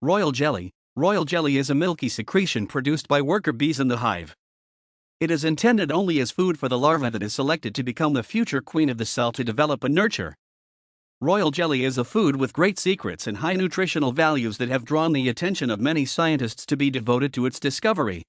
Royal jelly. Royal jelly is a milky secretion produced by worker bees in the hive. It is intended only as food for the larva that is selected to become the future queen of the cell to develop and nurture. Royal jelly is a food with great secrets and high nutritional values that have drawn the attention of many scientists to be devoted to its discovery.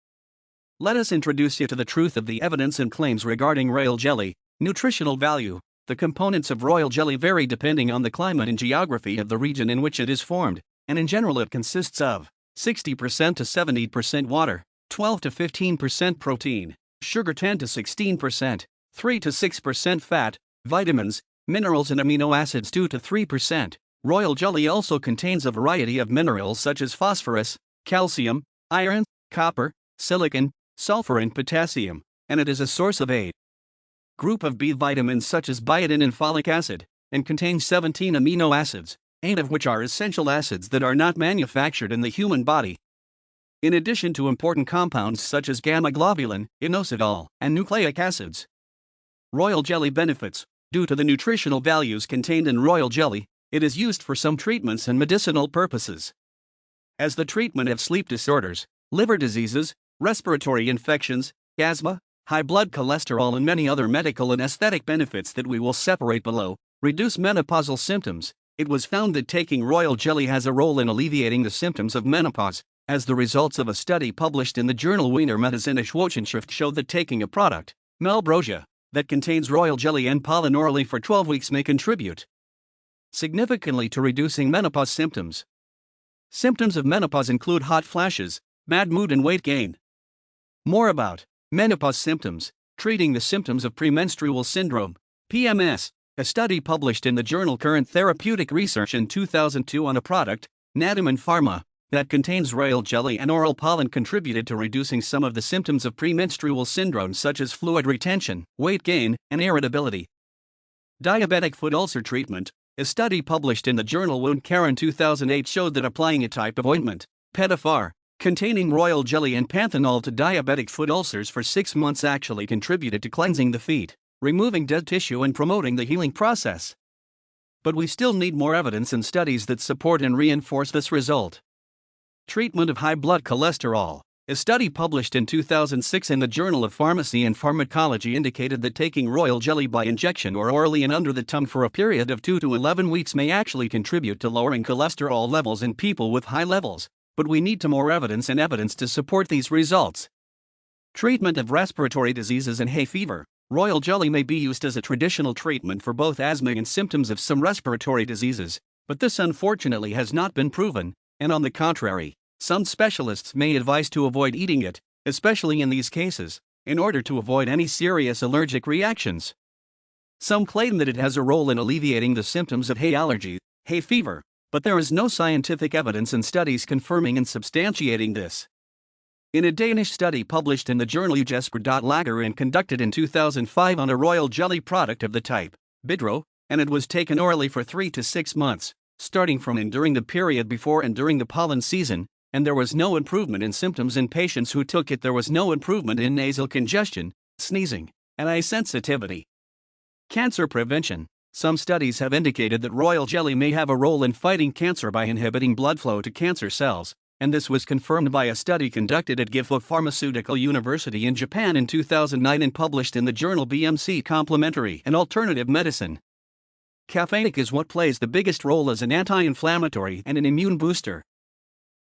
Let us introduce you to the truth of the evidence and claims regarding royal jelly. Nutritional value. The components of royal jelly vary depending on the climate and geography of the region in which it is formed, and in general it consists of 60% to 70% water, 12 to 15% protein, sugar 10 to 16%, 3 to 6% fat, vitamins, minerals and amino acids 2 to 3%. Royal jelly also contains a variety of minerals such as phosphorus, calcium, iron, copper, silicon, sulfur and potassium, and it is a source of a group of B vitamins such as biotin and folic acid, and contains 17 amino acids, 8 of which are essential acids that are not manufactured in the human body. In addition to important compounds such as gamma globulin, inositol, and nucleic acids. Royal jelly benefits. Due to the nutritional values contained in royal jelly, it is used for some treatments and medicinal purposes. As the treatment of sleep disorders, liver diseases, respiratory infections, asthma, high blood cholesterol and many other medical and aesthetic benefits that we will separate below, reduce menopausal symptoms. It was found that taking royal jelly has a role in alleviating the symptoms of menopause, as the results of a study published in the journal Wiener Medizinische Wochenschrift showed that taking a product, Malbrosia, that contains royal jelly and pollen orally for 12 weeks may contribute significantly to reducing menopause symptoms. Symptoms of menopause include hot flashes, bad mood and weight gain. More about menopause symptoms, treating the symptoms of premenstrual syndrome, PMS. A study published in the journal Current Therapeutic Research in 2002 on a product, Natamin Pharma, that contains royal jelly and oral pollen contributed to reducing some of the symptoms of premenstrual syndrome such as fluid retention, weight gain, and irritability. Diabetic foot ulcer treatment. A study published in the journal Wound Care in 2008 showed that applying a type of ointment, Petafar, containing royal jelly and panthenol to diabetic foot ulcers for 6 months actually contributed to cleansing the feet, removing dead tissue and promoting the healing process. But we still need more evidence and studies that support and reinforce this result. Treatment of high blood cholesterol. A study published in 2006 in the Journal of Pharmacy and Pharmacology indicated that taking royal jelly by injection or orally and under the tongue for a period of 2 to 11 weeks may actually contribute to lowering cholesterol levels in people with high levels, but we need more evidence and evidence to support these results. Treatment of respiratory diseases and hay fever. Royal jelly may be used as a traditional treatment for both asthma and symptoms of some respiratory diseases, but this unfortunately has not been proven, and on the contrary, some specialists may advise to avoid eating it, especially in these cases, in order to avoid any serious allergic reactions. Some claim that it has a role in alleviating the symptoms of hay allergy, hay fever, but there is no scientific evidence and studies confirming and substantiating this. In a Danish study published in the journal Jesper.Lager and conducted in 2005 on a royal jelly product of the type, Bidro, and it was taken orally for 3 to 6 months, starting from and during the period before and during the pollen season, and there was no improvement in symptoms in patients who took it. There was no improvement in nasal congestion, sneezing, and eye sensitivity. Cancer prevention. Some studies have indicated that royal jelly may have a role in fighting cancer by inhibiting blood flow to cancer cells, and this was confirmed by a study conducted at Gifu Pharmaceutical University in Japan in 2009 and published in the journal BMC Complementary and Alternative Medicine. Caffeinic is what plays the biggest role as an anti-inflammatory and an immune booster.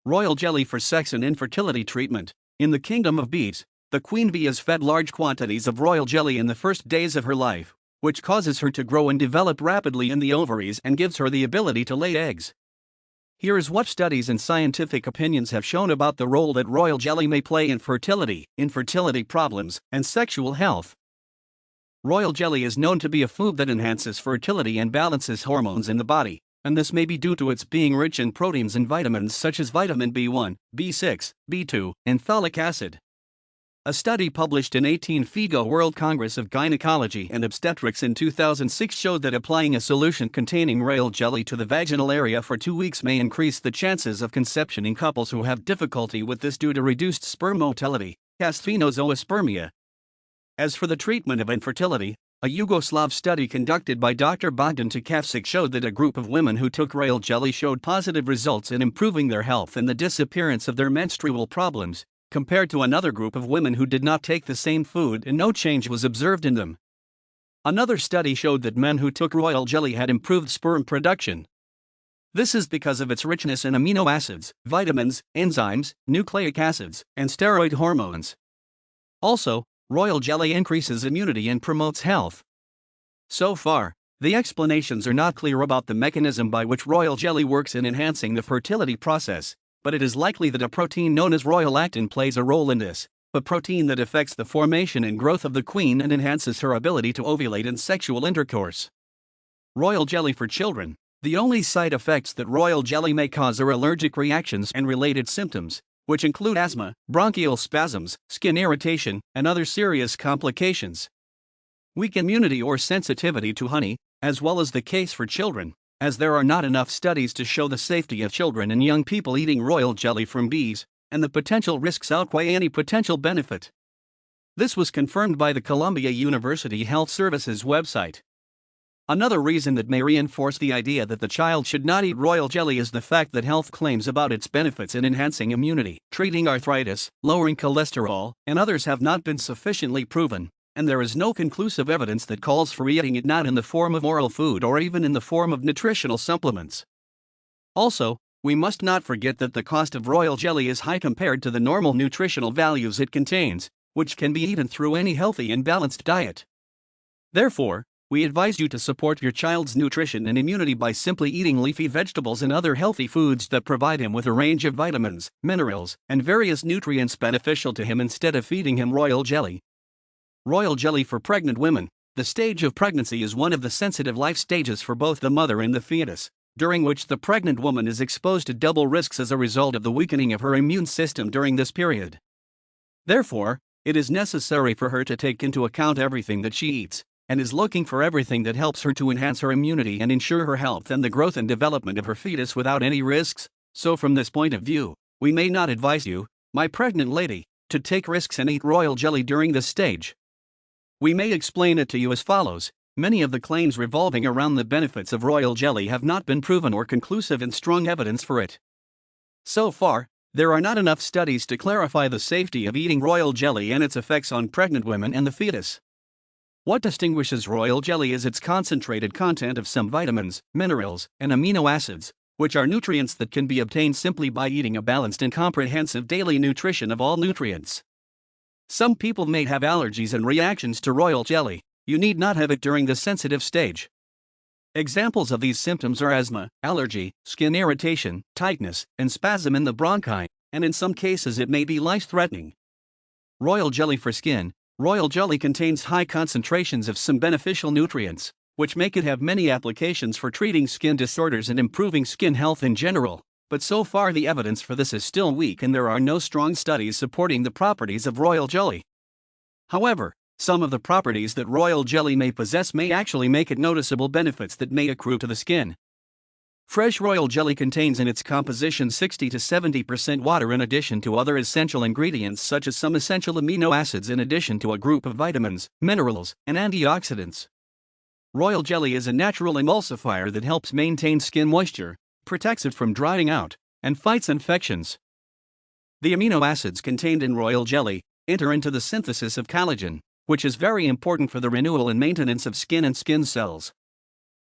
Royal jelly for sex and infertility treatment. In the kingdom of bees, the queen bee is fed large quantities of royal jelly in the first days of her life, which causes her to grow and develop rapidly in the ovaries and gives her the ability to lay eggs. Here is what studies and scientific opinions have shown about the role that royal jelly may play in fertility, infertility problems, and sexual health. Royal jelly is known to be a food that enhances fertility and balances hormones in the body, and this may be due to its being rich in proteins and vitamins such as vitamin B1, B6, B2, and folic acid. A study published in 18 FIGO World Congress of Gynecology and Obstetrics in 2006 showed that applying a solution containing royal jelly to the vaginal area for 2 weeks may increase the chances of conception in couples who have difficulty with this due to reduced sperm motility, asthenozoospermia. As for the treatment of infertility, A Yugoslav study conducted by Dr. Bogdan Tokavsik showed that a group of women who took royal jelly showed positive results in improving their health and the disappearance of their menstrual problems, compared to another group of women who did not take the same food and no change was observed in them. Another study showed that men who took royal jelly had improved sperm production. This is because of its richness in amino acids, vitamins, enzymes, nucleic acids, and steroid hormones. Also, royal jelly increases immunity and promotes health. So far, the explanations are not clear about the mechanism by which royal jelly works in enhancing the fertility process, but it is likely that a protein known as royal actin plays a role in this, a protein that affects the formation and growth of the queen and enhances her ability to ovulate in sexual intercourse. Royal jelly for children. The only side effects that royal jelly may cause are allergic reactions and related symptoms, which include asthma, bronchial spasms, skin irritation, and other serious complications. Weak immunity or sensitivity to honey, as well as the case for children, as there are not enough studies to show the safety of children and young people eating royal jelly from bees, and the potential risks outweigh any potential benefit. This was confirmed by the Columbia University Health Services website. Another reason that may reinforce the idea that the child should not eat royal jelly is the fact that health claims about its benefits in enhancing immunity, treating arthritis, lowering cholesterol, and others have not been sufficiently proven, and there is no conclusive evidence that calls for eating it not in the form of oral food or even in the form of nutritional supplements. Also, we must not forget that the cost of royal jelly is high compared to the normal nutritional values it contains, which can be eaten through any healthy and balanced diet. Therefore, we advise you to support your child's nutrition and immunity by simply eating leafy vegetables and other healthy foods that provide him with a range of vitamins, minerals, and various nutrients beneficial to him instead of feeding him royal jelly. Royal jelly for pregnant women. The stage of pregnancy is one of the sensitive life stages for both the mother and the fetus, during which the pregnant woman is exposed to double risks as a result of the weakening of her immune system during this period. Therefore, it is necessary for her to take into account everything that she eats, and is looking for everything that helps her to enhance her immunity and ensure her health and the growth and development of her fetus without any risks. So from this point of view, we may not advise you, my pregnant lady, to take risks and eat royal jelly during this stage. We may explain it to you as follows. Many of the claims revolving around the benefits of royal jelly have not been proven or conclusive and strong evidence for it. So far, there are not enough studies to clarify the safety of eating royal jelly and its effects on pregnant women and the fetus. What distinguishes royal jelly is its concentrated content of some vitamins, minerals, and amino acids, which are nutrients that can be obtained simply by eating a balanced and comprehensive daily nutrition of all nutrients. Some people may have allergies and reactions to royal jelly. You need not have it during the sensitive stage. Examples of these symptoms are asthma, allergy, skin irritation, tightness, and spasm in the bronchi, and in some cases it may be life-threatening. Royal jelly for skin. Royal jelly contains high concentrations of some beneficial nutrients, which make it have many applications for treating skin disorders and improving skin health in general, but so far the evidence for this is still weak and there are no strong studies supporting the properties of royal jelly. However, some of the properties that royal jelly may possess may actually make it noticeable benefits that may accrue to the skin. Fresh royal jelly contains in its composition 60 to 70% water in addition to other essential ingredients such as some essential amino acids in addition to a group of vitamins, minerals, and antioxidants. Royal jelly is a natural emulsifier that helps maintain skin moisture, protects it from drying out, and fights infections. The amino acids contained in royal jelly enter into the synthesis of collagen, which is very important for the renewal and maintenance of skin and skin cells.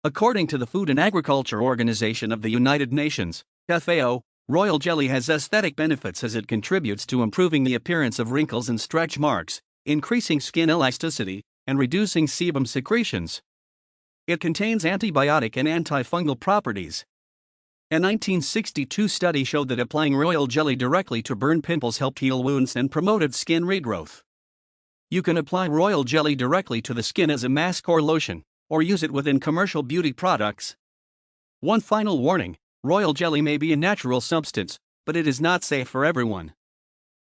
According to the Food and Agriculture Organization of the United Nations, FAO, royal jelly has aesthetic benefits as it contributes to improving the appearance of wrinkles and stretch marks, increasing skin elasticity, and reducing sebum secretions. It contains antibiotic and antifungal properties. A 1962 study showed that applying royal jelly directly to burn pimples helped heal wounds and promoted skin regrowth. You can apply royal jelly directly to the skin as a mask or lotion, or use it within commercial beauty products. One final warning: royal jelly may be a natural substance, but it is not safe for everyone.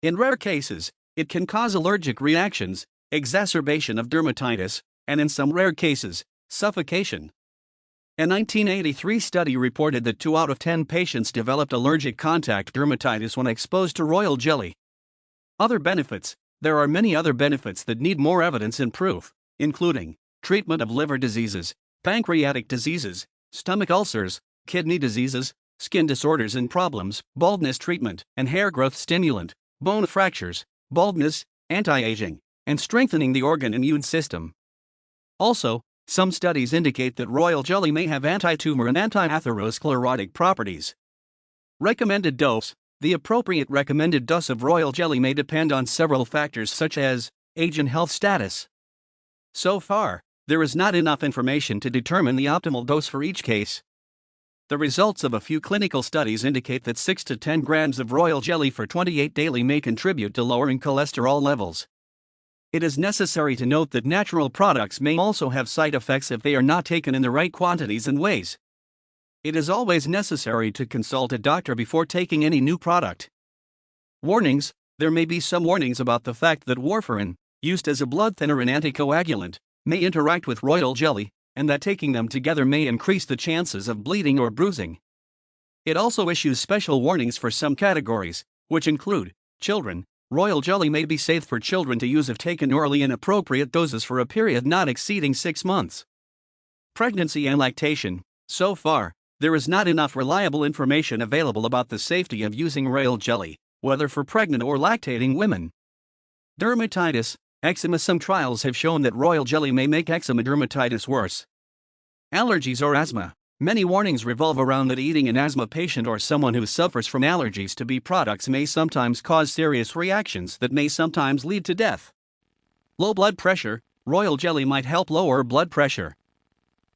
In rare cases, it can cause allergic reactions, exacerbation of dermatitis, and in some rare cases, suffocation. A 1983 study reported that 2 out of 10 patients developed allergic contact dermatitis when exposed to royal jelly. Other benefits: there are many other benefits that need more evidence and proof, including treatment of liver diseases, pancreatic diseases, stomach ulcers, kidney diseases, skin disorders and problems, baldness treatment, and hair growth stimulant, bone fractures, baldness, anti-aging, and strengthening the organ immune system. Also, some studies indicate that royal jelly may have anti-tumor and anti-atherosclerotic properties. Recommended dose. The appropriate recommended dose of royal jelly may depend on several factors such as age and health status. So far, there is not enough information to determine the optimal dose for each case. The results of a few clinical studies indicate that 6 to 10 grams of royal jelly for 28 daily may contribute to lowering cholesterol levels. It is necessary to note that natural products may also have side effects if they are not taken in the right quantities and ways. It is always necessary to consult a doctor before taking any new product. Warnings. There may be some warnings about the fact that warfarin, used as a blood thinner and anticoagulant, may interact with royal jelly, and that taking them together may increase the chances of bleeding or bruising. It also issues special warnings for some categories, which include children. Royal jelly may be safe for children to use if taken orally in appropriate doses for a period not exceeding 6 months. Pregnancy and lactation. So far, there is not enough reliable information available about the safety of using royal jelly, whether for pregnant or lactating women. Dermatitis, eczema. Some trials have shown that royal jelly may make eczema dermatitis worse. Allergies or asthma. Many warnings revolve around that eating an asthma patient or someone who suffers from allergies to bee products may sometimes cause serious reactions that may sometimes lead to death. Low blood pressure. Royal jelly might help lower blood pressure.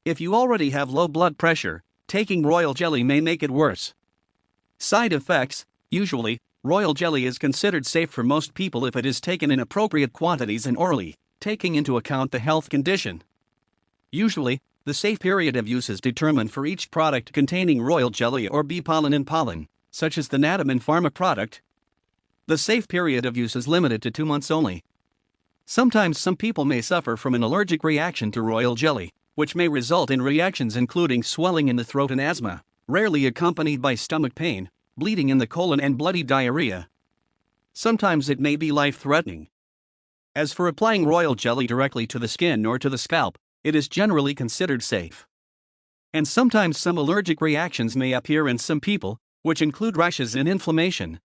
If you already have low blood pressure, taking royal jelly may make it worse. Side effects. Usually, royal jelly is considered safe for most people if it is taken in appropriate quantities and orally, taking into account the health condition. Usually, the safe period of use is determined for each product containing royal jelly or bee pollen and pollen, such as the Natum and Pharma product. The safe period of use is limited to 2 months only. Sometimes some people may suffer from an allergic reaction to royal jelly, which may result in reactions including swelling in the throat and asthma, rarely accompanied by stomach pain, bleeding in the colon and bloody diarrhea. Sometimes it may be life-threatening. As for applying royal jelly directly to the skin or to the scalp, it is generally considered safe. And sometimes some allergic reactions may appear in some people, which include rashes and inflammation,